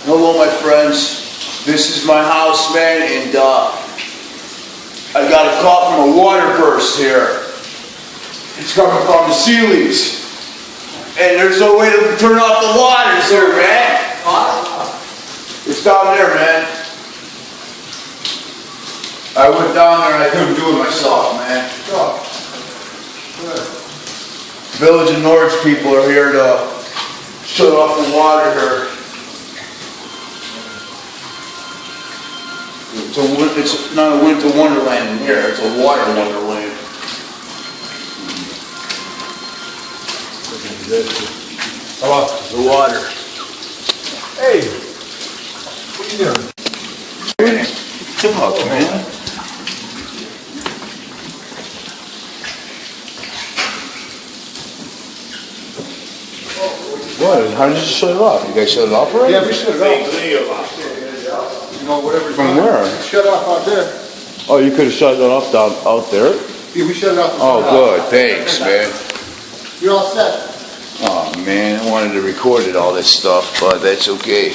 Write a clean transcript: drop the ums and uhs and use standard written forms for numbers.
Hello, my friends. This is my house, man, and I got a call from a water burst here. It's coming from the ceilings, and there's no way to turn off the water, sir, man. It's down there, man. I went down there and I couldn't do it myself, man. Village of Norwich people are here to shut off the water here. It's not a winter wonderland in here, it's a water wonderland. Hello. The water. Hey, what are you doing? Fuck, man. What? How did you shut it off? You guys shut it off already? Yeah, we shut it off. You know, whatever. From where? Shut off out there. Oh, you could have shut it off down out there? Yeah, we shut it off. Oh, good. Thanks, man. You're all set. Oh, man. I wanted to record all this stuff, but that's okay.